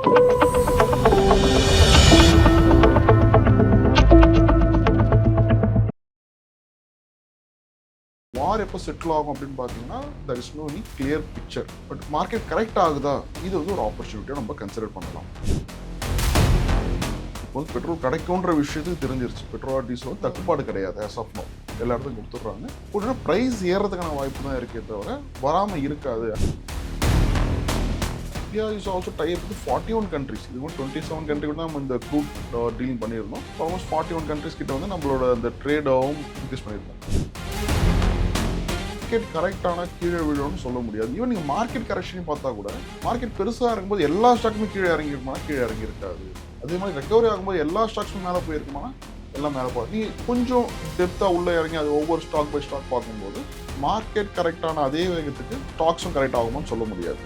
வார் எப்போ செட்டில் ஆகும் அப்படின்னு பார்த்தீங்கன்னா there is no any clear picture. But market correct ஆகுதா, இது வந்து ஒரு ஆப்பர்ச்சுனிட்டியாக நம்ம கன்சிடர் பண்ணலாம். இப்போ வந்து பெட்ரோல் கிடைக்கும்ன்ற விஷயத்துக்கு தெரிஞ்சிருச்சு. பெட்ரோல் டீசல் தட்டுப்பாடு கிடையாது. ஆஸ் ஆஃப் நோ எல்லா இடத்துக்கும் கொடுத்துட்றாங்க. உடனே ப்ரைஸ் ஏறதுக்கான வாய்ப்பு தான் இருக்கே தவிர வராமல் இருக்காது. India is also tie up with 41 countries. இது வந்து 27 கண்ட்ரி கூட நம்ம இந்த க்ரூட் டீலிங் பண்ணியிருந்தோம். ஆல்மோஸ்ட் 41 கண்ட்ரிஸ் கிட்ட வந்து நம்மளோட அந்த ட்ரேடாகவும் இன்க்ரீஸ் பண்ணியிருக்கோம். மார்க்கெட் கரெக்டான கீழே விழும்னு சொல்ல முடியாது. ஈவன் நீங்கள் மார்க்கெட் கரெக்ஷன் பார்த்தா கூட மார்க்கெட் பெருசாக இருக்கும்போது எல்லா ஸ்டாக்குமே கீழே இறங்கியிருக்குமானா கீழே இறங்கி இருக்காது. அதே மாதிரி ரெக்கவரி ஆகும்போது எல்லா ஸ்டாக்ஸும் மேலே போயிருக்குமானா எல்லாம் மேலே போகும். நீங்கள் கொஞ்சம் டெப்த்தாக உள்ளே இறங்கி அது ஒவ்வொரு ஸ்டாக் பை ஸ்டாக் பார்க்கும்போது மார்க்கெட் கரெக்டான அதே வேகத்துக்கு ஸ்டாக்ஸும் கரெக்ட் ஆகுமான்னு சொல்ல முடியாது.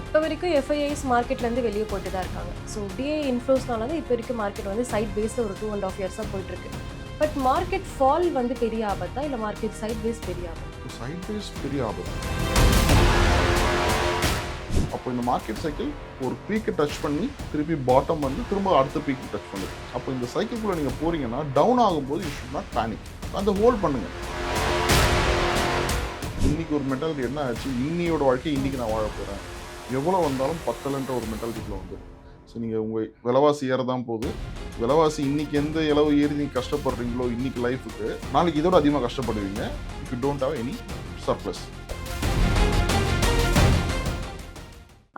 இப்போ வரைக்கும் எஃப்ஐஐஸ் மார்க்கெட்லேருந்து வெளியே போட்டு தான் இருக்காங்க. ஸோ டிஏ இன்ஃப்ளோஸ்னால தான் இப்போ வரைக்கும் மார்க்கெட் வந்து சைட் பேஸில் ஒரு 2.5 இயர்ஸாக போயிட்டுருக்கு. பட் மார்க்கெட் ஃபால் வந்து பெரிய ஆபத்தா இல்லை மார்க்கெட் சைட் பேஸ் பெரிய ஆபத்து? சைட் பேஸ் பெரிய ஆபத்து. அப்போ இந்த மார்க்கெட் சைக்கிள் ஒரு பீக்கை டச் பண்ணி திருப்பி பாட்டம் வந்து திரும்ப அடுத்த பீக்கு டச் பண்ணுது. அப்போ இந்த சைக்கிள்குள்ளே நீங்கள் போகிறீங்கன்னா டவுன் ஆகும்போது யூ ஷுட் நாட் பேனிக். அந்த ஹோல்ட் பண்ணுங்க. இன்னைக்கு ஒரு மென்டாலிட்டி என்ன ஆச்சு, இன்னையோட வாழ்க்கை இன்னைக்கு நான் வாழ போகிறேன், எவ்வளோ வந்தாலும் பத்தலன்ற ஒரு மென்டாலிட்டிக்குள்ள வந்துடும். ஸோ நீங்கள் உங்கள் விலைவாசி ஏறதான் போகுது. விலைவாசி இன்னைக்கு எந்த அளவு ஏறி நீங்கள் கஷ்டப்படுறீங்களோ இன்னைக்கு லைஃபுக்கு நாளைக்கு இதோட அதிகமாக கஷ்டப்படுவீங்க if you don't have any surplus.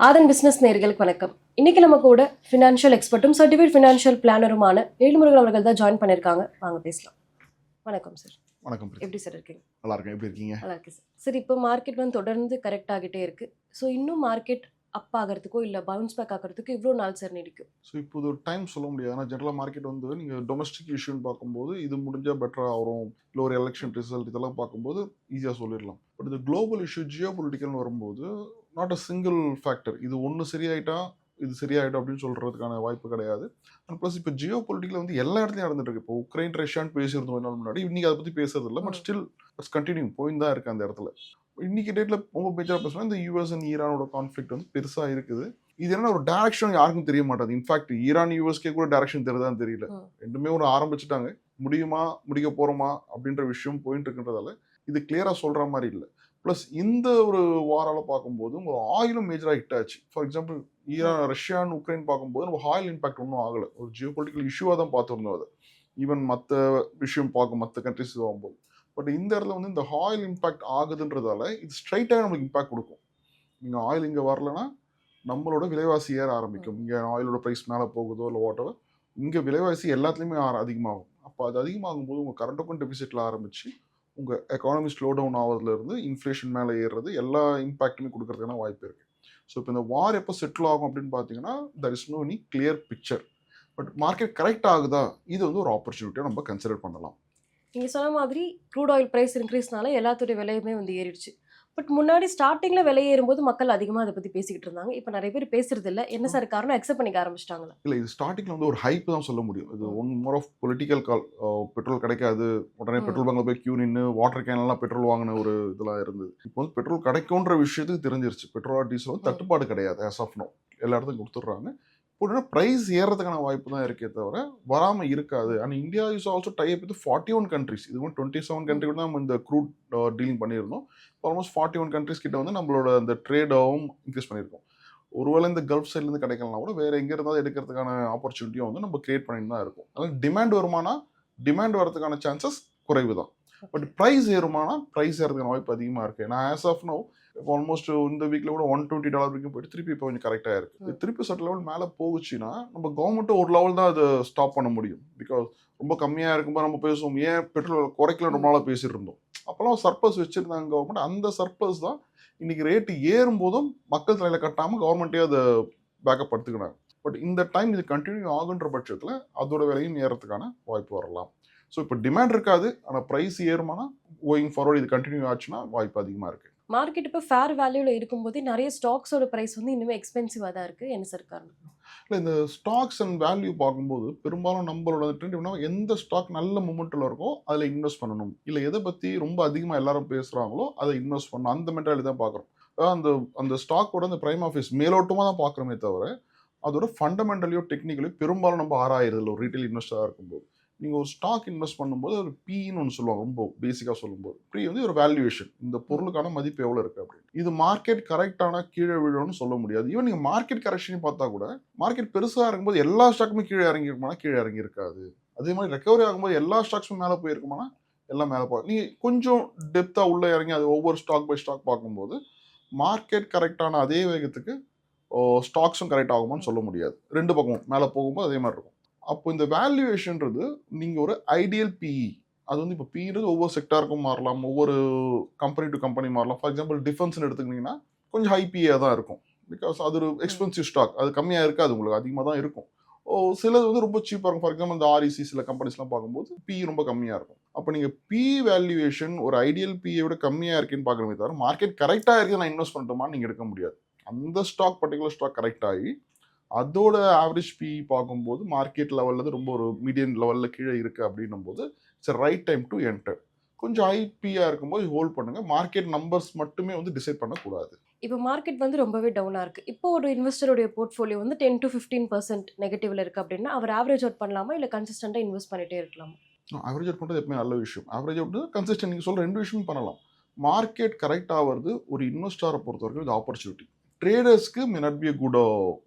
Aadhan business நேயர்களுக்கு வணக்கம். இன்னைக்கு நம்ம கூட ஃபினான்ஷியல் எக்ஸ்பர்ட்டும் சர்டிஃபைட் ஃபினான்ஷியல் பிளானருமான வேல்முருகன் அவர்கள் தான் ஜாயின் பண்ணியிருக்காங்க. வாங்க பேசலாம். வணக்கம் சார். வணக்கம். எப்படி சார் இருக்கீங்க? நல்லா இருக்கேன். எப்படி இருக்கீங்க? நல்லா இருக்கு சார். சார், இப்போ மார்க்கெட் வந்து தொடர்ந்து கரெக்ட் ஆகிட்டே இருக்கு. ஸோ இன்னும் மார்க்கெட் அப் ஆகிறதுக்கோ இல்லை பவுன்ஸ் பேக் ஆகிறதுக்கு இவ்வளோ நாள் சார் நீடிக்கும்? ஸோ இப்போ ஒரு டைம் சொல்ல முடியாது. ஆனால் ஜென்ரலாக மார்க்கெட் வந்து நீங்கள் டொமஸ்டிக் இஷ்யூன்னு பார்க்கும்போது இது முடிஞ்சால் பெட்டராக வரும், இல்லை ஒரு எலெக்ஷன் ரிசல்ட் இதெல்லாம் பார்க்கும்போது ஈஸியாக சொல்லிடலாம். பட் இந்த குளோபல் இஷ்யூ ஜியோ பொலிட்டிக்கல்னு வரும்போது நாட் அ சிங்கிள் ஃபேக்டர். இது ஒன்று சரியாயிட்டா இது சரியாயிடும் அப்படின்னு சொல்கிறதுக்கான வாய்ப்பு கிடையாது. அண்ட் ப்ளஸ் இப்போ ஜியோ பொலிட்டிக்கல் வந்து எல்லா இடத்துலையும் நடந்துட்டு இருக்கு. இப்போ உக்ரைன் ரஷ்யான்னு பேசியிருந்தோம் நாள் முன்னாடி, இன்னைக்கு அதை பற்றி பேசுறது இல்லை. பட் ஸ்டில் இட்ஸ் கண்டினியூ போயின்னு தான் இருக்குது அந்த இடத்துல. இன்னைக்கு டேட்டில் ரொம்ப மேஜராக பேசுனா இந்த யூஎஸ் அண்ட் ஈரானோட கான்ஃப்ளிக்ட் வந்து பெருசாக இருக்குது. இது என்ன ஒரு டைரக்ஷன் யாருக்கும் தெரிய மாட்டாது. இன்ஃபேக்ட் ஈரான் யூஎஸ்கே கூட டைரக்ஷன் தெரியுதான்னு தெரியல. ரெண்டுமே ஒன்று ஆரம்பிச்சுட்டாங்க, முடியுமா முடிக்க போகிறோமா அப்படின்ற விஷயம் போயிட்டு இருக்குன்றதால இது கிளியராக சொல்கிற மாதிரி இல்லை. ப்ளஸ் இந்த ஒரு வாரால பார்க்கும்போது ஒரு ஆயிலும் மேஜராக ஹிட் ஆச்சு. ஃபார் எக்ஸாம்பிள் ஈரான் ரஷ்யான்னு உக்ரைன் பார்க்கும்போது நம்ம ஆயில் இம்பாக்ட் ஒன்றும் ஆகலை. ஒரு ஜியோ பொலிட்டிக்கல் இஷ்யூவாக தான் பார்த்துருந்தோம் அதை. ஈவன் மற்ற விஷயம் பார்க்கும் மற்ற கண்ட்ரிஸ் ஆகும்போது. பட் இந்த இடத்துல வந்து இந்த ஆயில் இம்பாக்ட் ஆகுதுன்றதால இது ஸ்ட்ரைட்டாக நம்மளுக்கு இம்பாக்ட் கொடுக்கும். நீங்கள் ஆயில் இங்கே வரலன்னா நம்மளோட விலைவாசி ஏற ஆரம்பிக்கும். இங்கே ஆயிலோட ப்ரைஸ் மேலே போகுதோ இல்லை வாட் எவர், இங்கே விலைவாசி எல்லாத்துலேயுமே அதிகமாகும். அப்போ அது அதிகமாகும் போது உங்கள் கரண்ட்டுக்கும் டெபிசிட்டில் ஆரம்பித்து உங்கள் எக்கானமி ஸ்லோ டவுன் ஆகிறதுலேருந்து இன்ஃப்ளேஷன் மேலே ஏறுறது எல்லா இம்பாக்ட்டுமே கொடுக்கறதுக்கான வாய்ப்பு இருக்குது. ஸோ இப்போ இந்த வார் எப்போ செட்டில் ஆகும் அப்படின்னு பார்த்தீங்கன்னா there is no any clear picture. But market correct ஆகுதா, இது வந்து ஒரு ஆப்பர்ச்சுனிட்டியாக நம்ம கன்சிடர் பண்ணலாம். நீங்கள் சொன்ன மாதிரி க்ரூட் ஆயில் ப்ரைஸ் இன்க்ரீஸ்னால எல்லாத்துடைய விலையுமே வந்து ஏறிடுச்சு. பட் முன்னாடி ஸ்டார்டிங்கில் விலை ஏறும்போது மக்கள் அதிகமாக அதை பற்றி பேசிக்கிட்டு இருந்தாங்க. இப்போ நிறைய பேர் பேசுறது இல்லை. என்ன சார் காரணம்? அக்செப்ட் பண்ணிக்க ஆரம்பிச்சிட்டாங்களா? இல்லை, இது ஸ்டார்டிங்கில் வந்து ஒரு ஹைப் தான் சொல்ல முடியும். இது one more of political call. Petrol கிடைக்காது, உடனே பெட்ரோல் பங்கில் போய் கியூ நின்று வாட்டர் கேன்லாம் பெட்ரோல் வாங்கின ஒரு இதெல்லாம் இருந்தது. இப்போ வந்து பெட்ரோல் கிடைக்கும்ன்ற விஷயத்துக்கு தெரிஞ்சிருச்சு. பெட்ரோல் டீசல் வந்து தட்டுப்பாடு கிடையாது. ஆஸ் ஆஃப் நோ எல்லா இடத்துக்கும் கொடுத்துட்றாங்க. உடனே ப்ரைஸ் ஏறதுக்கான வாய்ப்பு தான் இருக்கே தவிர வராமல் இருக்காது. And India is also tie up with 41 countries. இது வந்து 27 கண்ட்ரி கூட நம்ம இந்த க்ரூட் டீலிங் பண்ணியிருந்தோம். ஆல்மோஸ்ட் 41 கண்ட்ரிஸ் கிட்ட வந்து நம்மளோட அந்த ட்ரேடாகவும் இன்க்ரீஸ் பண்ணியிருக்கோம். ஒருவேளை இந்த கல்ஃப் சைட்லேருந்து கிடைக்கலாம் கூட வேறு எங்கே இருந்தாலும் எடுக்கிறதுக்கான ஆப்பர்ச்சுனிட்டியும் வந்து நம்ம கிரியேட் பண்ணிட்டு தான் இருக்கும். அதனால் டிமாண்ட் வருமானா டிமாண்ட் வரதுக்கான சான்சஸ் குறைவு தான். பட் ப்ரைஸ் ஏறுமானா ப்ரைஸ் ஏறதுக்கான வாய்ப்பு அதிகமாக இருக்குது. நான் ஆஸ் ஆஃப் நோ ஆல்மோஸ்ட் இந்த வீக்கில் கூட $120 வரைக்கும் போயிட்டு திருப்பி இப்போ கொஞ்சம் கரெக்டாக இருக்குது. திருப்பி சட்ட லெவல் மேலே போகுச்சுன்னா நம்ம கவர்மெண்ட்டும் ஒரு லெவல் தான் அதை ஸ்டாப் பண்ண முடியும். பிகாஸ் ரொம்ப கம்மியாக இருக்கும்போது நம்ம பேசுவோம், ஏன் பெட்ரோல் குறைக்கல ரொம்ப நாளாக பேசிட்டு இருந்தோம். அப்போல்லாம் சர்ப்ளஸ் வச்சுருந்தாங்க கவர்மெண்ட். அந்த சர்ப்ளஸ் தான் இன்றைக்கி ரேட்டு ஏறும்போதும் மக்கள் தலையில் கட்டாமல் கவர்மெண்ட்டே அதை பேக்கப் படுத்துக்கினாங்க. பட் இந்த டைம் இது கண்டினியூ ஆகுன்ற பட்சத்தில் அதோட விலையும் ஏறதுக்கான வாய்ப்பு வரலாம். ஸோ இப்போ டிமாண்ட் இருக்காது, ஆனால் ப்ரைஸ் ஏறுமானா கோயிங் ஃபார்வர்ட் இது கண்டினியூ ஆச்சுன்னா வாய்ப்பு அதிகமாக இருக்குது. மார்க்கெட் இப்போ ஃபேர் வேல்யூவில் இருக்கும்போதே நிறைய ஸ்டாக்ஸோட ப்ரைஸ் வந்து இன்னுமே எக்ஸ்பென்சிவாக தான் இருக்குது. என்ன சார் காரணம்? இல்லை, இந்த ஸ்டாக்ஸ் அண்ட் வேல்யூ பார்க்கும்போது பெரும்பாலும் நம்மளோட ட்ரெண்ட் என்ன, எந்த ஸ்டாக் நல்ல மூமெண்ட்டில் இருக்கோ அதில் இன்வெஸ்ட் பண்ணணும், இல்லை எதை பற்றி ரொம்ப அதிகமாக எல்லாரும் பேசுகிறாங்களோ அதை இன்வெஸ்ட் பண்ணணும், அந்த மென்டாலிட்டி தான் பார்க்குறோம். அந்த அந்த ஸ்டாக்கோட அந்த பிரைம் ஆஃபீஸ் மேலோட்டமாக தான் பார்க்குறோமே தவிர அதோட ஃபண்டமெண்டலையோ டெக்னிக்கலையோ பெரும்பாலும் நம்ம ஆராயிறதில்ல ஒரு ரீட்டைல் இன்வெஸ்டராக இருக்கும்போது. நீங்கள் ஒரு ஸ்டாக் இன்வெஸ்ட் பண்ணும்போது ஒரு பின்னு ஒன்று சொல்லுவாங்க, ரொம்ப பேசிக்காக சொல்லும்போது பி வந்து ஒரு வேல்யூவேஷன், இந்த பொருளுக்கான மதிப்பு எவ்வளோ இருக்குது அப்படின்னு. இது மார்க்கெட் கரெக்டான கீழே விழும்னு சொல்ல முடியாது. ஈவன் நீங்கள் மார்க்கெட் கரெக்ஷன் பார்த்தா கூட மார்க்கெட் பெருசாக இருக்கும்போது எல்லா ஸ்டாக்குமே கீழே இறங்கியிருக்குமானா கீழே இறங்கி இருக்காது. அதே மாதிரி ரெக்கவரி ஆகும்போது எல்லா ஸ்டாக்ஸும் மேலே போயிருக்குமானா எல்லாம் மேலே போகும். நீங்கள் கொஞ்சம் டெப்த்தாக உள்ளே இறங்கி அது ஒவ்வொரு ஸ்டாக் பை ஸ்டாக் பார்க்கும்போது மார்க்கெட் கரெக்டான அதே வேகத்துக்கு ஸ்டாக்ஸும் கரெக்ட் ஆகுமான்னு சொல்ல முடியாது. ரெண்டு பக்கமும் மேலே போகும்போது அதே மாதிரி இருக்கும். அப்போ இந்த வேல்யூவேஷன்றது நீங்கள் ஒரு ஐடியல் பிஇ, அது வந்து இப்போ பின்றது ஒவ்வொரு செக்டாருக்கும் மாறலாம், ஒவ்வொரு கம்பெனி டு கம்பெனி மாறலாம். ஃபார் எக்ஸாம்பிள் டிஃபென்ஸ்னு எடுத்துக்கிட்டிங்கன்னா கொஞ்சம் ஹை பிஏ தான் இருக்கும், பிகாஸ் அது ஒரு எக்ஸ்பென்சிவ் ஸ்டாக், அது கம்மியாக இருக்காது, உங்களுக்கு அதிகமாக தான் இருக்கும். சிலது வந்து ரொம்ப சீப்பாக இருக்கும். ஃபார் எக்ஸாம்பிள் இந்த ஆர்இசி சில கம்பெனிஸ்லாம் பார்க்கும்போது பி ரொம்ப கம்மியாக இருக்கும். அப்போ நீங்கள் பி வேல்யூவேஷன் ஒரு ஐடியல் பிஏ விட கம்மியாக இருக்குன்னு பார்க்குறமே தவிர மார்க்கெட் கரெக்டாக இருக்குது நான் இன்வெஸ்ட் பண்ணட்டுமா நீங்கள் எடுக்க முடியாது. அந்த ஸ்டாக் பர்டிகுலர் ஸ்டாக் கரெக்ட் ஆகி அதோட ஆவரேஜ் பி பார்க்கும்போது மார்க்கெட் லெவலில் ரொம்ப ஒரு மீடியம் லெவலில் கீழே இருக்குது அப்படின்னும் போது it's right time to enter. கொஞ்சம் ஐபியாக இருக்கும்போது ஹோல்ட் பண்ணுங்க. மார்க்கெட் நம்பர்ஸ் மட்டுமே வந்து டிசைட் பண்ணக்கூடாது. இப்போ மார்க்கெட் வந்து ரொம்பவே டவுனாக இருக்குது. இப்போ ஒரு இன்வெஸ்டருடைய போர்ட்ஃபோலியோ வந்து 10 to 15% நெகட்டிவ்ல இருக்குது அப்படின்னா அவர் ஆவரேஜ் அவுட் பண்ணலாமா, இல்லை கன்சிஸ்டண்டாக இன்வெஸ்ட் பண்ணிட்டே இருக்கலாமா? ஆவரேஜ் அவுட் பண்ணுறது எப்பவுமே நல்ல விஷயம். ஆவரேஜ் அவுட் கன்சிஸ்டன்ட், நீங்கள் சொல்கிற ரெண்டு விஷயமும் பண்ணலாம். மார்க்கெட் கரெக்ட் ஆகிறது ஒரு இன்வெஸ்டரை பொறுத்த வரைக்கும் இது ஆப்பர்ச்சுனிட்டி. ட்ரேடர்ஸ்க்கு may not be good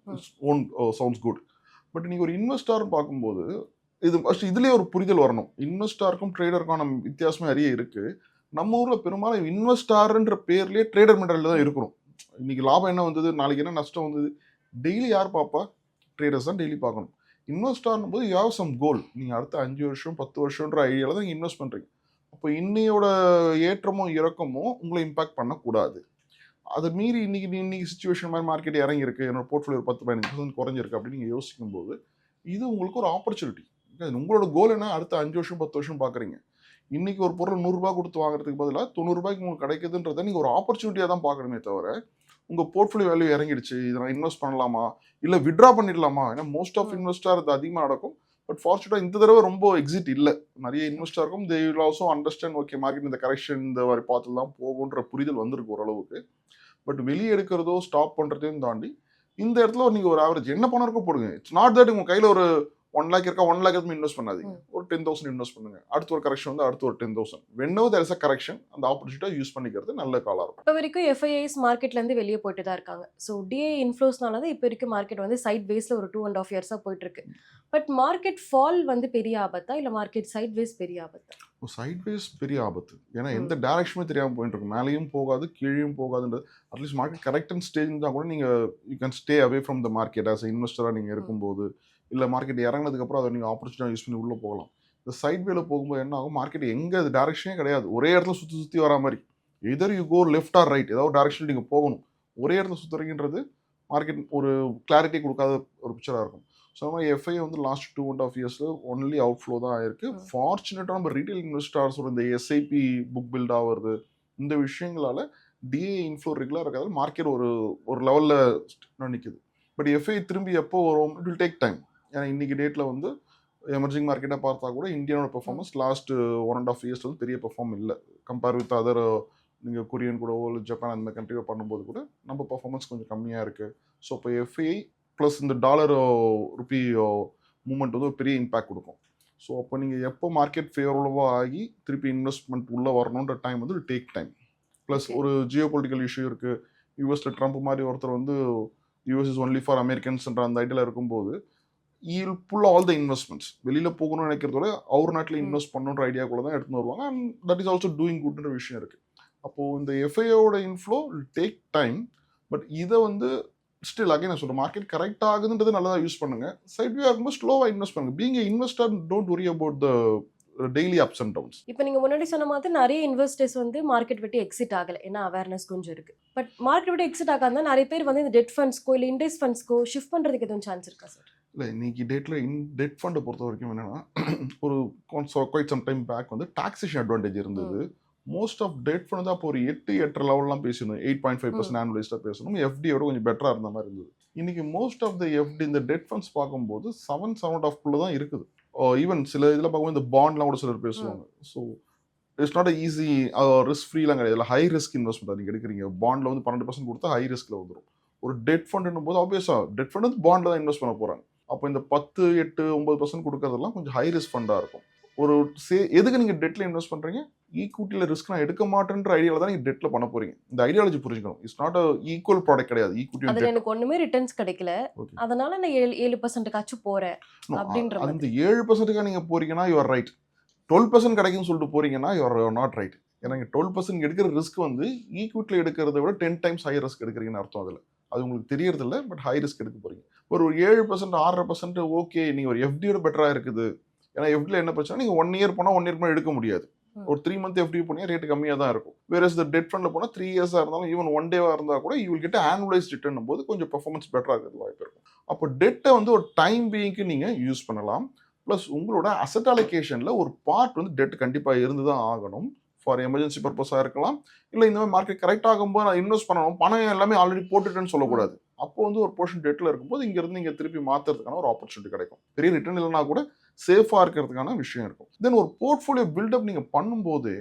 one sounds good. But நீங்கள் ஒரு இன்வெஸ்டார்னு பார்க்கும்போது இது ஃபஸ்ட் இதுலேயே ஒரு புரிதல் வரணும். இன்வெஸ்டாருக்கும் ட்ரேடருக்கான வித்தியாசமே நிறைய இருக்குது. நம்ம ஊரில் பெரும்பாலும் இன்வெஸ்டார்ன்ற பேர்லேயே ட்ரேடர் மென்டாலிட்டி தான் இருக்கணும். இன்னைக்கு லாபம் என்ன வந்தது, நாளைக்கு என்ன நஷ்டம் வந்தது, டெய்லி யார் பார்ப்பா? ட்ரேடர்ஸ் தான் டெய்லி பார்க்கணும். இன்வெஸ்டார்னும் போது யூ ஹேவ் சம் கோல். நீங்கள் அடுத்த 5 வருஷம் 10 வருஷன்ற ஐடியாவில் தான் நீங்கள் இன்வெஸ்ட் பண்ணுறீங்க. அப்போ இன்னையோட ஏற்றமோ இறக்கமோ உங்களை இம்பாக்ட் பண்ணக்கூடாது. அதை மீறி இன்னைக்கு சுச்சுவேஷன் மாதிரி மார்க்கெட் இறங்கியிருக்கு, என்னோட போர்ட்ஃபோலியோ 10-15% குறைஞ்சிருக்கு அப்படின்னு நீங்கள் யோசிக்கும் போது இது உங்களுக்கு ஒரு ஆப்பர்ச்சுனிட்டி. உங்களோட கோல் என்ன, அடுத்த 5 வருஷம் 10 வருஷம் பார்க்குறீங்க. இன்னைக்கு ஒரு பொருள் 100 ரூபாய் கொடுத்து வாங்குறதுக்கு பதிலாக 90 ரூபாய்க்கு உங்களுக்கு கிடைக்குதுன்றதை நீங்கள் ஒரு ஆப்பர்ச்சுனிட்டியாக தான் பார்க்கணுமே தவிர உங்கள் போர்ட்ஃபோலியோ வேல்யூ இறங்கிடுச்சு, இதை நான் இன்வெஸ்ட் பண்ணலாமா இல்லை விட்ரா பண்ணிடலாமா. ஏன்னா மோஸ்ட் ஆஃப் இன்வெஸ்டார் அது அதிகமாக நடக்கும். பட் ஃபார்ச்சுனேட்டாக இந்த தடவை ரொம்ப எக்ஸிட் இல்லை. நிறைய இன்வெஸ்டாக இருக்கும். They will also understand okay market இந்த கரெக்ஷன் இந்த மாதிரி பார்த்து தான் போகுன்ற புரிதல் வந்திருக்கு ஓரளவுக்கு. பட் வெளியே எடுக்கிறதோ ஸ்டாப் பண்ணுறதையும் தாண்டி இந்த இடத்துல நீங்கள் ஒரு ஆவரேஜ் என்ன பணம் இருக்கோ போடுங்க. இட்ஸ் நாட் தட் உங்கள் கையில் ஒரு 1 lakh இருக்கா 1 lakh எதுவுமே இன்வெஸ்ட் பண்ணாதீங்க. ஒரு 10,000 இன்வெஸ்ட் பண்ணுங்க. அடுத்த ஒரு கரெக்ஷன் வந்து அடுத்த ஒரு 10,000. whenever there is a correction அந்த ஆப்பர்ச்சுனிட்டியை யூஸ் பண்ணிக்கிறது நல்ல காலம் இருக்கும். இப்போ வரைக்கும் எஃப்ஐஐஸ் மார்க்கெட்லேருந்து வெளியே போயிட்டு தான் இருக்காங்க. ஸோ டிஏ இன்ஃப்ளோஸ்னால தான் இப்போ வரைக்கும் மார்க்கெட் வந்து சைட் வேஸில் ஒரு 2.5 years போயிட்டு இருக்கு. பட் மார்க்கெட் ஃபால் வந்து பெரிய ஆபத்தா, இல்லை மார்க்கெட் சைட் வேஸ் பெரிய ஆபத்தா? சைட் வேஸ் பெரிய ஆபத்து. ஏன்னா எந்த டைரக்ஷனுமே தெரியாமல் போயிட்டு இருக்கு. மேலேயும் போகாது கீழேயும் போகாதுன்றது. அட்லீஸ்ட் மார்க்கெட் கரெக்டன் ஸ்டேஜ் தான் கூட நீங்கள் you can stay away from the market as இன்வெஸ்டராக நீங்கள் இருக்கும்போது, இல்லை மார்க்கெட் இறங்கினதுக்கப்புறம் அதை நீங்கள் ஆப்பர்ச்சுனிட்டி யூஸ் பண்ணி உள்ளே போகலாம். இந்த சைட் வேல போகும்போது என்ன ஆகும், மார்க்கெட் எங்கே அது டேரக்ஷனே கிடையாது, ஒரே இடத்துல சுற்றி வரா மாதிரி. Either you go left or right, ஏதாவது டேரக்ஷன் நீங்கள் போகணும். ஒரே இடத்துல சுற்றுறீங்கன்றது மார்க்கெட் ஒரு கிளாரிட்டி கொடுக்காத ஒரு பிக்சராக இருக்கும். ஸோ அது மாதிரி எஃப்ஐ வந்து last 2.5 years only out flow தான் ஆயிருக்கு. ஃபார்ச்சுனேட்டாக நம்ம ரீட்டைல் இன்வெஸ்டர்ஸோட இந்த எஸ்ஐபி புக் பில்ட் ஆகிறது இந்த விஷயங்களால டிஏ இன்ஃப்ளோ ரெகுலராக இருக்கிறதால மார்க்கெட் ஒரு லெவலில் நிற்குது. பட் எஃப்ஐ திரும்பி எப்போ வரும், இட் வில் டேக் டைம். ஏன்னா இன்னைக்கு டேட்டில் வந்து எமர்ஜிங் மார்க்கெட்டை பார்த்தா கூட இந்தியாவோட பெர்ஃபார்மன்ஸ் லாஸ்ட் 1.5 years வந்து பெரிய பெர்ஃபார்ம் இல்லை. கம்பேர் வித் அதர் நீங்கள் கொரியன் கூடவோ இல்லை ஜப்பான் அந்த கண்ட்ரியோ பண்ணும்போது கூட நம்ம பெர்ஃபார்மன்ஸ் கொஞ்சம் கம்மியாக இருக்குது. ஸோ இப்போ எஃப்ஐ ப்ளஸ் இந்த டாலர் ருப்பி மூமெண்ட் வந்து ஒரு பெரிய இம்பேக்ட் கொடுக்கும். ஸோ அப்போ நீங்கள் எப்போ மார்க்கெட் ஃபேவரபுளாக ஆகி திருப்பி இன்வெஸ்ட்மெண்ட் உள்ளே வரணுன்ற டைம் வந்து டேக் டைம். ப்ளஸ் ஒரு ஜியோ பொலிட்டிக்கல் இஷ்யூ இருக்குது. யூஎஸில் ட்ரம்ப் மாதிரி ஒருத்தர் வந்து யூஎஸ் இஸ் ஒன்லி ஃபார் அமெரிக்கன்ஸ்ன்ற அந்த ஐடியாவில் இருக்கும்போது will pull all the investments வெளியில் போகணும்னு நினைக்கிறதோட அவர் நாட்டில் இன்வெஸ்ட் பண்ணணுன்ற ஐடியாக்குள்ள தான் எடுத்துன்னு வருவாங்க. And that is also doing குட்ன்ற விஷயம் இருக்குது. அப்போது இந்த எஃப்ஐஓட இன்ஃப்ளோ டேக் டைம். பட் இதை வந்து ஸ்டில் அகைன் நான் சொல்கிறேன், மார்க்கெட் கரெக்ட் ஆகுதுன்றது நல்லா யூஸ் பண்ணுங்க. சைட் வியூ ஆகும்போது ஸ்லோவாக இன்வெஸ்ட் பண்ணுங்க. Being a investor don't worry about the daily ups and downs. இப்போ நீங்கள் முன்னாடி சொன்ன மாதிரி நிறைய இன்வெஸ்டர்ஸ் வந்து மார்க்கெட் விட்டு எக்ஸிட் ஆகலை, ஏன்னா அவேர்னஸ் கொஞ்சம் இருக்குது. பட் மார்க்கெட் விட்டு எக்ஸிட் ஆகாதான் நிறைய பேர் வந்து இந்த டெட் ஃபண்ட்ஸ்க்கோ இல்லை இண்டெக்ஸ் ஃபண்ட்ஸ்க்கோ ஷிஃப்ட் பண்ணுறதுக்கு எதுவும் சான்ஸ் இருக்கா சார்? இல்லை, இன்னைக்கு டேட்டில் டெட் ஃபண்டை பொறுத்த வரைக்கும் என்னென்னா ஒரு குவைட் சம் டைம் பேக் வந்து டாக்ஸேஷன் அட்வான்டேஜ் இருந்தது. மோஸ்ட் ஆஃப் டெட் ஃபண்ட் வந்து அப்போ ஒரு 8 லெவல்லாம் பேசணும், 8.5% ஆனுவலைஸ்டாக பேசணும். எஃப்டியோட கொஞ்சம் பெட்டராக இருந்த மாதிரி இருந்தது. இன்னைக்கு மோஸ்ட் ஆஃப் த எஃப்டி இந்த டெட் ஃபண்ட்ஸ் பார்க்கும்போது 7.5% தான் இருக்குது. ஈவன் சில இதில் பார்க்கும்போது இந்த பாண்ட்லாம் கூட சிலர் பேசுவாங்க. So it's not easy risk ஃப்ரீலாம் கிடையாது. இல்லை ஹை ரிஸ்க் இன்வெஸ்ட்மெண்ட் நீங்கள் எடுக்கிறீங்க. பாண்டில் வந்து 12% கொடுத்தா ஹை ரிஸ்கில் வந்துடும். ஒரு டெட் ஃபண்டுன்னும் போது ஆப்வியஸாக டெட் ஃபண்ட் வந்து பாண்டில் தான் இன்வெஸ்ட் பண்ண போகிறாங்க. அப்போ இந்த 10, 8, 9% கொடுக்கறதெல்லாம் கொஞ்சம் ஹை ரிஸ்க் ஃபண்டாக இருக்கும். ஒரு எதுக்கு நீங்கள் டெட்டில் இன்வெஸ்ட் பண்ணுறீங்க? ஈக்விட்டியில் ரிஸ்க் நான் எடுக்க மாட்டேன்ற ஐடியாவில் தான் நீங்கள் டெட்டில் பண்ண போறீங்க. இந்த ஐடியாலஜி புரிஞ்சுக்கணும். இட்ஸ் நாட் ஈக்குவல் ப்ராடக்ட் கிடையாது. ஈக்விட்டி அதுல எனக்கு ஒண்ணுமே ரிட்டர்ன்ஸ் கிடைக்கல, அதனால நான் 7% போறேன் அப்படின்ற அந்த மாதிரி. 7%க்காக நீங்கள் போறீங்கன்னா யூ ஆர் ரைட். 12% கிடைக்கும்னு சொல்லிட்டு போறீங்கன்னா யூ ஆர் நாட் ரைட். ஏன்னா 12% எடுக்கிற ரிஸ்க் வந்து ஈக்விட்டியில் எடுக்கிறத விட 10 டைம்ஸ் ஹை ரிஸ்க் எடுக்கிறீங்கன்னு அர்த்தம். அதில் அது உங்களுக்கு தெரியறது இல்லை, பட் ஹை ரிஸ்க் எடுக்க போறீங்க. ஒரு 7%, 6% ஓகே, நீங்கள் ஒரு எஃப்டியோட பெட்டராக இருக்குது. ஏன்னா எஃப்டியில் என்ன பிரச்சனை, நீங்கள் 1 இயர் போனால் 1 இயர் மேலே எடுக்க முடியாது. ஒரு 3 மந்த் எஃப்டி போனீங்க ரேட் கம்மியாக தான் இருக்கும். வேற இந்த டெட் ஃபண்டில் போனால் 3 இயர்ஸாக இருந்தாலும் ஈவன் 1 டேவாக இருந்தால் கூட you will get annualised return போது கொஞ்சம் பெர்ஃபார்மன்ஸ் பெட்டராக இருக்கிறது வாய்ப்பு இருக்கும். அப்போ டெட்டை வந்து ஒரு டைம் பீயிங்க்கு நீங்கள் யூஸ் பண்ணலாம். ப்ளஸ் உங்களோட அசட் அலோகேஷனில் ஒரு பார்ட் வந்து டெட் கண்டிப்பாக இருந்து தான் ஆகணும். ஃபார் எமர்ஜென்சி பர்பஸாக இருக்கலாம், இல்லை இந்த மாதிரி மார்க்கெட் கரெக்ட் ஆகும்போது நான் இன்வெஸ்ட் பண்ணணும், பணம் எல்லாமே ஆல்ரெடி போட்டுட்டேன்னு சொல்லக்கூடாது. அப்போ வந்து ஒரு போர்ஷன் டெட்டில் இருக்கும்போது இங்கேருந்து நீங்கள் திருப்பி மாற்றுறதுக்கான ஒரு ஆப்பர்ச்சுனிட்டி கிடைக்கும். பெரிய ரிட்டர்ன் இல்லைனா கூட சேஃபாக இருக்கிறதுக்கான விஷயம் இருக்கும். தென் ஒரு போர்ட்ஃபோலியோ பில்டப் நீங்கள் பண்ணும்போது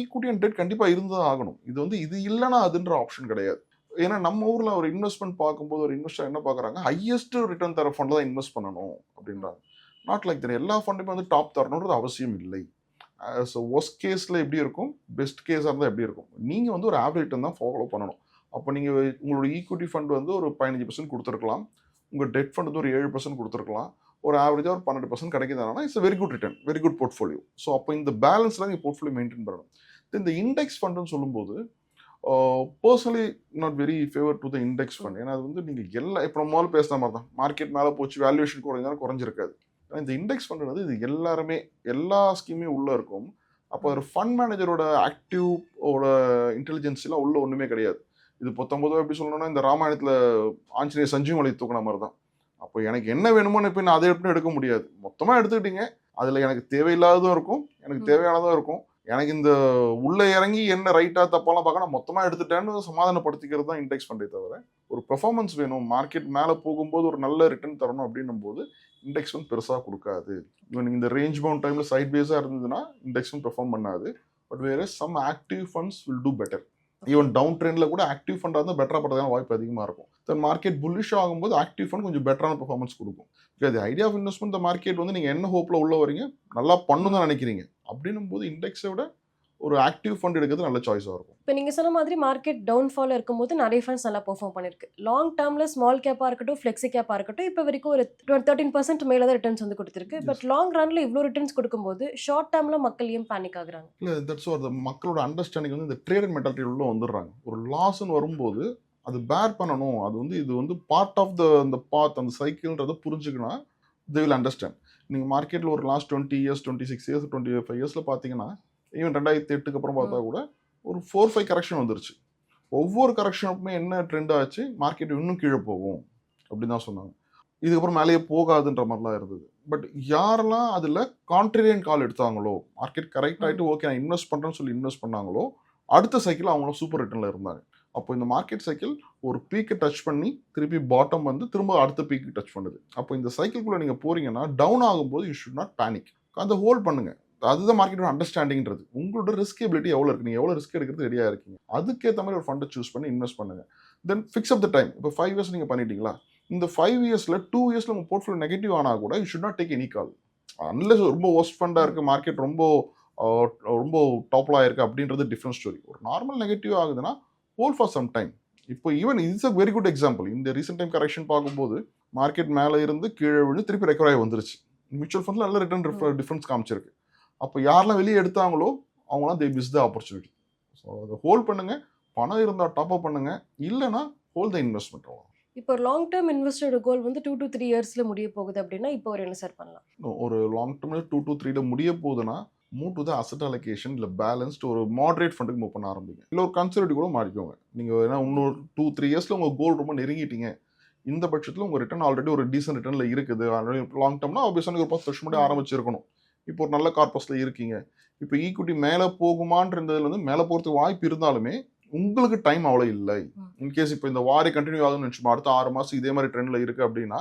ஈக்விட்டி அண்ட் டெட் கண்டிப்பாக இருந்து தான் ஆகணும். இது வந்து இது இல்லைனா அதுன்ற ஆப்ஷன் கிடையாது. ஏன்னா நம்ம ஊரில் ஒரு இன்வெஸ்ட்மெண்ட் பார்க்கும்போது ஒரு இன்வெஸ்டர் என்ன பார்க்குறாங்க, ஹையஸ்ட் ரிட்டர்ன் தர ஃபண்டில் தான் இன்வெஸ்ட் பண்ணணும் அப்படின்றாங்க. Not like that. எல்லா ஃபண்டுமே வந்து டாப் தரணுன்றது அவசியம் இல்லை. ஸோ ஒர்ஸ்ட் கேஸில் எப்படி இருக்கும், பெஸ்ட் கேஸாக இருந்தால் எப்படி இருக்கும், நீங்கள் வந்து ஒரு ஆவரேஜ் ரிட்டர்ன் தான் ஃபாலோ பண்ணணும். அப்போ நீங்கள் உங்களோட ஈக்விட்டி ஃபண்ட் வந்து ஒரு 15% கொடுத்துருக்கலாம், உங்கள் டெட் ஃபண்ட் வந்து ஒரு 7% கொடுத்துருக்கலாம், ஒரு ஆவரேஜாக ஒரு 12% கிடைக்குதுன்னா it's very good return, very good portfolio. So அப்போ இந்த பேலன்ஸில் நீங்கள் போர்ட்ஃபோலியோ மெயின்டைன் பண்ணணும். இந்த இண்டெக்ஸ் ஃபண்டுன்னு சொல்லும்போது personally not very favour to the index fund. ஏன்னா அது வந்து நீங்கள் எல்லாம் இப்போ நம்ம முதல்ல பேசுன மாதிரி தான், மார்க்கெட் மேலே போச்சு வேல்யூவேஷன் குறைஞ்சாலும் குறைஞ்சிருக்காது. இந்த இண்டெக்ஸ் ஃபண்ட் வந்து இது எல்லாருமே எல்லா ஸ்கீமே உள்ளே இருக்கும். அப்போ ஒரு ஃபண்ட் மேனேஜரோட ஆக்டிவோட இன்டெலிஜென்ஸ்லாம் உள்ள ஒன்றுமே கிடையாது. இது 19 எப்படி சொல்லணும்னா இந்த ராமாயணத்தில் ஆஞ்சநேயர் சஞ்சீவமலை தூக்கின மாதிரி தான். அப்போ எனக்கு என்ன வேணுமோன்னு இப்போ நான் அதை எடுக்க முடியாது. மொத்தமாக எடுத்துக்கிட்டீங்க, அதில் எனக்கு தேவையில்லாததும் இருக்கும், எனக்கு தேவையானதும் இருக்கும். எனக்கு இந்த உள்ளே இறங்கி என்ன ரைட்டாக தப்பாலாம் பார்க்கணும், மொத்தமாக எடுத்துட்டேன்னு சமாதானப்படுத்திக்கிறது தான் இண்டெக்ஸ் ஃபண்டே தவிர, ஒரு பெர்ஃபார்மன்ஸ் வேணும், மார்க்கெட் மேலே போகும்போது ஒரு நல்ல ரிட்டர்ன் தரணும் அப்படின்னும் போது இண்டெக்ஸ் ஃபண்ட் பெருசாக கொடுக்காது. இவன் இந்த ரேஞ்ச் பவுண்ட் டைமில் சைட் பேஸாக இருந்ததுன்னா இண்டெக்ஸ் ஃபண்ட் பெர்ஃபார்ம் பண்ணாது. பட் வேறு some active funds will do better. Even down ட்ரெண்டில் கூட ஆக்டிவ் ஃபண்டாக இருந்தால் பெட்டராக பண்ணுறதுக்கான வாய்ப்பு அதிகமாக இருக்கும். தென் மார்க்கெட் புல்லிஷ் ஆகும்போது ஆக்டிவ் ஃபண்ட் கொஞ்சம் பெட்டரான பெர்ஃபார்மன்ஸ் கொடுக்கும். பிகாஸ் ஐடியா ஆஃப் இன்வெஸ்ட்மெண்ட் இந்த மார்க்கெட் வந்து நீங்கள் என்ன ஹோப்பில் உள்ள வரீங்க, நல்லா பண்ணணும் தான் நினைக்கிறீங்க அப்படின்னும் போது இண்டெக்ஸை விட ஒரு ஆக்டிவ் ஃபண்ட் எடுக்கிறது நல்ல சாய்ஸாக இருக்கும். இப்போ நீங்கள் சொன்ன மாதிரி மார்க்கெட் டவுன்ஃபால் இருக்கும்போது நிறைய ஃபண்ட்ஸ் நல்லா பெர்ஃபார்ம் பண்ணியிருக்கு. லாங் டேர்மில் ஸ்மால் கேப்பாக இருக்கட்டும், ஃப்ளெக்ஸி கேப்பாக இருக்கட்டும், இப்போ வரைக்கும் ஒரு 13% மேலே தான் ரிட்டர்ன்ஸ் வந்து கொடுத்துருக்கு. பட் லாங் ரன்ல இவ்வளோ ரிட்டர்ன்ஸ் கொடுக்கும்போது ஷார்ட் டேர்மில் மக்கள் ஏன் பேனிக் ஆகுறாங்க? இல்லை, தட்ஸ் ஒரு மக்களோட அண்டர்ஸ்டாண்டிங் வந்து இந்த ட்ரேடட் மென்டாலிட்டி உள்ள வந்துடுறாங்க. ஒரு லாஸ்ன்னு வரும்போது அது பேர் பண்ணணும், அது வந்து இது வந்து பார்ட் ஆஃப் அந்த பாத், அந்த சைக்கிள்ன்றதை புரிஞ்சுக்கினா தே வில் அண்டர்ஸ்டாண்ட். நீங்கள் மார்க்கெட்டில் ஒரு லாஸ்ட் 20 இயர்ஸ், 26 இயர்ஸ், 25 இயர்ஸில் பார்த்தீங்கன்னா, ஈவன் 2008 அப்புறம் பார்த்தா கூட ஒரு 4-5 கரெக்ஷன் வந்துருச்சு. ஒவ்வொரு கரெக்ஷனுக்குமே என்ன ட்ரெண்ட் ஆச்சு, மார்க்கெட் இன்னும் கீழே போகும் அப்படின்னு தான் சொன்னாங்க. இதுக்கப்புறம் மேலேயே போகாதுன்ற மாதிரிலாம் இருந்தது. பட் யாரெல்லாம் அதில் கான்ட்ரேரியன் கால் எடுத்தாங்களோ, மார்க்கெட் கரெக்ட் ஆகிட்டு ஓகே நான் இன்வெஸ்ட் பண்ணுறேன்னு சொல்லி இன்வெஸ்ட் பண்ணாங்களோ, அடுத்த சைக்கிள் அவங்களும் சூப்பர் ரிட்டர்னில் இருந்தாங்க. அப்போ இந்த மார்க்கெட் சைக்கிள் ஒரு பீக்கை டச் பண்ணி திருப்பி பாட்டம் வந்து திரும்ப அடுத்த பீக்கு டச் பண்ணுது. அப்போ இந்த சைக்கிள்குள்ளே நீங்கள் போகிறீங்கன்னா டவுன் ஆகும்போது யூ ஷுட் நாட் பேனிக். அதை ஹோல்ட் பண்ணுங்கள். அதுதான் மார்க்கெட்டோட அண்டர்ஸ்டாண்டிங்கிறது. உங்களோட ரிஸ்க் எபிலிட்டி எவ்வளோ இருக்குது, நீங்கள் எவ்வளோ ரிஸ்க் எடுக்கிறது ரெடியாக இருக்கீங்க, அதுக்கேற்ற மாதிரி ஒரு ஃபண்டை சூஸ் பண்ணி இன்வெஸ்ட் பண்ணுங்கள். தென் ஃபிக்ஸ் அப் த டைம். இப்போ 5 இயர்ஸ் நீங்கள் பண்ணிட்டீங்களா, இந்த 5 இயர்ஸில் 2 இயர்ஸில் உங்கள் போர்ட்ஃபோலியோ நெகட்டிவ் ஆனால் கூட you should not take any call. Unless ரொம்ப ஒர்ஸ்ட் ஃபண்டாக இருக்குது, மார்க்கெட் ரொம்ப டாப்லாக இருக்குது அப்படின்றது டிஃப்ரெண்ட் ஸ்டோரி. ஒரு நார்மல் நெகட்டிவ் ஆகுதுன்னா ஹோல்ட் ஃபார் சம் டைம். இப்போ even it's a very good example. இந்த ரீசெண்ட் டைம் கரெக்ஷன் பார்க்கும்போது மார்க்கெட் மேலே இருந்து கீழே விழுந்து திருப்பி ரெக்கவர் ஆகி வந்துருச்சு. மியூச்சுவல் ஃபண்டில் நல்ல ரிட்டர்ன் டிஃப்ரென்ஸ் காமிச்சிருக்கு. அப்போ யாரெல்லாம் வெளியே எடுத்தாங்களோ அவங்களாம் தே மிஸ் த ஆப்பர்ச்சுனிட்டி. ஸோ அதை ஹோல்ட் பண்ணுங்கள். பணம் இருந்தால் டாப்அப் பண்ணுங்கள், இல்லைனா ஹோல்ட் த இன்வெஸ்ட்மெண்ட். இப்போ லாங் டேர்ம் இன்வெஸ்டரோட கோல் வந்து 2 to 3 இயர்ஸில் முடிய போகுது அப்படின்னா இப்போ ஒரு என்ன சார் பண்ணலாம்? ஒரு லாங் டேர்மில் 2 to 3 முடிய போகுதுன்னா move to the asset allocation, இல்லை பேலன்ஸ்டு ஒரு மாடரேட் ஃபண்டுக்கு மூவ் பண்ண ஆரம்பிங்க. இல்லை ஒரு கன்சர்வேட்டிவ் கூட மாறிக்கோங்க. நீங்கள் ஏன்னா இன்னொரு 2-3 இயர்ஸில் உங்கள் கோல் ரொம்ப நெருங்கிட்டீங்க. இந்த பட்சத்தில் உங்கள் ரிட்டர்ன் ஆல்ரெடி ஒரு டீசன்ட் ரிட்டர்னில் இருக்குது. ஆல்ரெடி லாங் டேர்ம்னா ஆப்வியஸாக ஒரு 10 வருஷம் முன்னாடி ஆரம்பிச்சிருக்கணும். இப்போ ஒரு நல்ல கார்பஸில் இருக்கீங்க. இப்போ ஈக்விட்டி மேலே போகுமான்றதுல வந்து மேலே போகிறதுக்கு வாய்ப்பு இருந்தாலுமே உங்களுக்கு டைம் அவ்வளோ இல்லை. இன்கேஸ் இப்போ இந்த வாரி கண்டினியூ ஆகுதுன்னு நினச்சோம், அடுத்த 6 மாதம் இதே மாதிரி ட்ரெண்டில் இருக்குது அப்படின்னா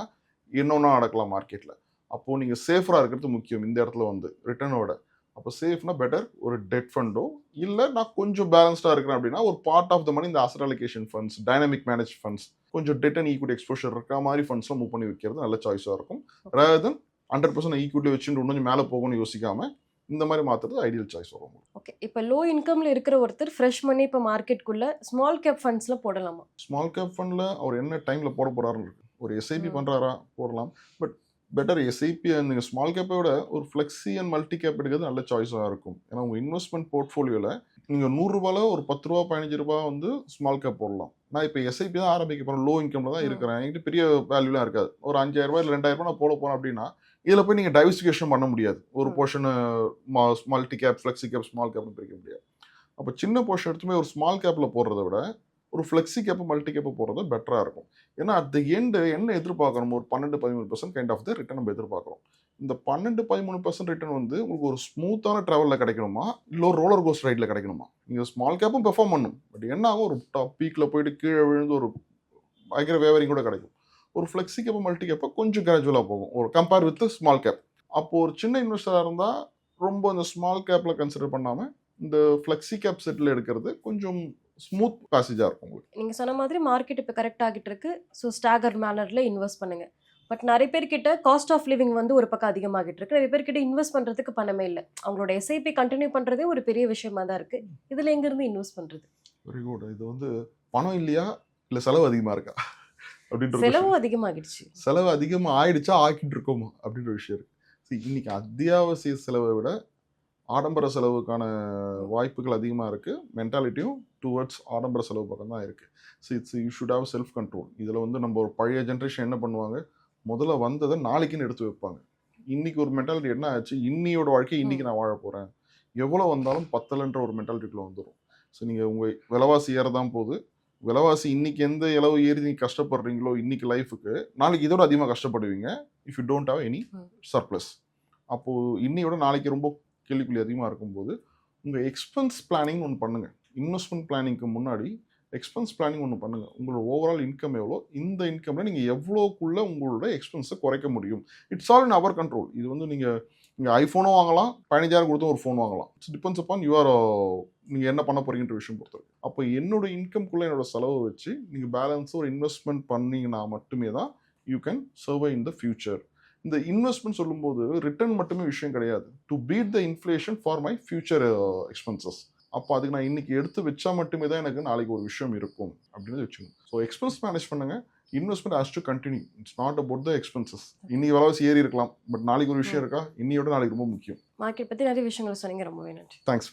இன்னொன்னா நடக்கலாம் மார்க்கெட்டில். அப்போது நீங்கள் சேஃபராக இருக்கிறது முக்கியம் இந்த இடத்துல வந்து ரிட்டர்னோட. அப்போ சேஃப்னா பெட்டர் ஒரு டெட் ஃபண்டோ, இல்லை நான் கொஞ்சம் பேலன்ஸ்டாக இருக்கிறேன் அப்படின்னா ஒரு பார்ட் ஆஃப் த மணி இந்த asset allocation funds, dynamic manage funds, கொஞ்சம் டெட் அண்ட் ஈக்விட்டி எக்ஸ்போஷர் இருக்க மாதிரி ஃபண்ட்ஸ்லாம் மூவ் பண்ணி வைக்கிறது நல்ல சாய்ஸாக இருக்கும். ரேதர் தென் 100% ஈக்விட்டி வச்சுட்டு இன்னும் மேலே போகணும்னு யோசிக்காம இந்த மாதிரி மாற்றுறது ஐடியல் சாய்ஸ் வரும். ஓகே, இப்போ லோ இன்கம்ல இருக்கிற ஒருத்தர் ஃப்ரெஷ் மணி இப்போ மார்க்கெட்டுக்குள்ள ஸ்மால் கேப் ஃபண்ட்ஸ்ல போடலாமா? ஸ்மால் கேப் ஃபண்டில் அவர் என்ன டைமில் போட போகிறாருன்னு இருக்கு. ஒரு எஸ்ஐபி பண்ணுறாரா போடலாம். பட் பெட்டர் எஸ்ஐபி நீங்கள் ஸ்மால் கேப்பை விட ஒரு ஃப்ளெக்ஸி அண்ட் மல்டி கேப் எடுக்கிறது நல்ல சாய்ஸாக இருக்கும். ஏன்னா உங்கள் இன்வெஸ்ட்மெண்ட் போர்ட்ஃபோலியோவில் நீங்கள் 100 ரூபாயில் ஒரு 10 ரூபா 15 ரூபா வந்து ஸ்மால் கேப் போடலாம். நான் இப்போ எஸ்ஐபி தான் ஆரம்பிக்க போகிறேன், லோ இன்கமில் தான் இருக்கிறேன், என்கிட்ட பெரிய வேல்யூலாம் இருக்காது, ஒரு 5000 ரூபாய் இல்லை 2000 ரூபாய் நான் போட போகிறேன் அப்படின்னா இதில் போய் நீங்கள் டைவர்சிஃபிகேஷன் பண்ண முடியாது. ஒரு போர்ஷனு multi cap, flexi cap, small கேப்னு பிரிக்க முடியாது. அப்போ சின்ன போர்ஷன் எடுத்துமே ஒரு ஸ்மால் கேப்பில் போடுறத விட ஒரு ஃப்ளெக்ஸி கேப்பு மல்டி கேப்பு போடுறது பெட்டராக இருக்கும். ஏன்னா அட் த எண்டு என்ன எதிர்பார்க்கணும், ஒரு 12-13% கைண்ட் ஆஃப் த ரிட்டர்ன் நம்ம எதிர்பார்க்குறோம். இந்த 12-13% ரிட்டர்ன் வந்து உங்களுக்கு ஒரு ஸ்மூத்தான ட்ராவலில் கிடைக்கணுமா, இல்லை ஒரு ரோலர் கோஸ்ட் ரைடில் கிடைக்கணுமா? நீங்கள் ஸ்மால் கேப்பும் பெர்ஃபார்ம் பண்ணும், பட் என்ன ஆகும், ஒரு டாப் பீக்கில் போயிட்டு கீழே விழுந்து ஒரு பயங்கர வேவரிங் கூட கிடைக்கும். ஒரு ஃப்ளெக்ஸி கேப்பு மல்டி கேப்பை கொஞ்சம் கிராஜுவலாக போகும் ஒரு கம்பேர் வித் ஸ்மால் கேப். அப்போது ஒரு சின்ன இன்வெஸ்டராக இருந்தால் ரொம்ப இந்த ஸ்மால் கேப்பில் கன்சிடர் பண்ணாமல் இந்த ஃப்ளெக்ஸி கேப் செட்டில் எடுக்கிறது கொஞ்சம் ஸ்மூத் பேசேஜாக இருக்கும் உங்களுக்கு. நீங்கள் சொன்ன மாதிரி மார்க்கெட் இப்போ கரெக்ட் ஆகிட்டு இருக்கு. ஸோ ஸ்டாகர் மேனரில் இன்வெஸ்ட் பண்ணுங்க. பட் நிறைய பேர்கிட்ட காஸ்ட் ஆஃப் லிவிங் வந்து ஒரு பக்கம் அதிகமாகிட்டு இருக்கு. நிறைய பேர்கிட்ட இன்வெஸ்ட் பண்ணுறதுக்கு பணமே இல்லை. அவங்களோட எஸ்ஐபி கண்டினியூ பண்ணுறதே ஒரு பெரிய விஷயமா தான் இருக்குது. இதில் எங்கேருந்து இன்வெஸ்ட் பண்ணுறது? Very good. இது வந்து பணம் இல்லையா இல்லை செலவு அதிகமாக இருக்கா அப்படின்ற செலவும் அதிகமாகிடுச்சு. செலவு அதிகமாக ஆயிடுச்சா ஆக்கிட்டு இருக்கோமா அப்படின்ற விஷயம் இருக்குது. இன்னைக்கு அத்தியாவசிய செலவை விட ஆடம்பர செலவுக்கான வாய்ப்புகள் அதிகமாக இருக்குது. மென்டாலிட்டியும் டுவர்ட்ஸ் ஆடம்பர செலவு பக்கம் தான் இருக்குது. So you should have self control. இதில் வந்து நம்ம ஒரு பழைய ஜென்ரேஷன் என்ன பண்ணுவாங்க, முதல்ல வந்ததை நாளைக்குன்னு எடுத்து வைப்பாங்க. இன்றைக்கி ஒரு மென்டாலிட்டி என்ன ஆச்சு, இன்னியோட வாழ்க்கையை இன்றைக்கி நான் வாழ போகிறேன், எவ்வளோ வந்தாலும் பத்தலைன்ற ஒரு மென்டாலிட்டிக்குள்ளே வந்துடும். ஸோ நீங்கள் உங்கள் விலைவாசி ஏறதான் போது, விலைவாசி இன்றைக்கி எந்த அளவு ஏறி நீங்கள் கஷ்டப்படுறீங்களோ இன்றைக்கி லைஃபுக்கு, நாளைக்கு இதோட அதிகமாக கஷ்டப்படுவீங்க if you don't have any surplus. அப்போது இன்னையோட நாளைக்கு ரொம்ப கேள்விக்குள்ளி அதிகமாக இருக்கும்போது உங்கள் எக்ஸ்பென்ஸ் பிளானிங் ஒன்று பண்ணுங்கள். இன்வெஸ்ட்மெண்ட் பிளானிங்க்கு முன்னாடி எக்ஸ்பென்ஸ் பிளானிங் ஒன்று பண்ணுங்கள். உங்களோட ஓவரால் இன்கம் எவ்வளோ, இந்த இன்கமில் நீங்கள் எவ்வளோக்குள்ளே உங்களோட எக்ஸ்பென்ஸை குறைக்க முடியும். It's all in our control. இது வந்து நீங்கள் ஐஃபோனும் வாங்கலாம், 15,000 கொடுத்து ஒரு ஃபோன் வாங்கலாம். இட்ஸ் டிபெண்ட்ஸ் அப்பான் யுவர் நீங்கள் என்ன பண்ண போகிறீங்கன்ற விஷயம் பொறுத்தவரைக்கும். அப்போ என்னோட இன்கம்குள்ளே என்னோட செலவை வச்சு நீங்கள் பேலன்ஸ் ஒரு இன்வெஸ்ட்மெண்ட் பண்ணிங்கன்னா மட்டுமே தான் you can survive in the future. இந்த இன்வெஸ்ட்மெண்ட் சொல்லும்போது ரிட்டர்ன் மட்டுமே விஷயம் கிடையாது. To beat the inflation for my future expenses. அப்போ அதுக்கு நான் இன்னைக்கு எடுத்து வச்சா மட்டுமே தான் எனக்கு நாளைக்கு ஒரு விஷயம் இருக்கும் அப்படின்னு வச்சுக்கணும். ஸோ எக்ஸ்பென்ஸ் மேனேஜ் பண்ணுங்க. Investment has to continue. It's not about the expenses. இன்னைக்கு விலைவாசி ஏறி இருக்கலாம், பட் நாளைக்கு ஒரு விஷயம் இருக்கா, இன்னையோட நாளைக்கு ரொம்ப முக்கியம். மார்க்கெட் பற்றி நிறைய விஷயங்கள் சொன்னீங்க, ரொம்பவே நன்றி. தேங்க்ஸ்.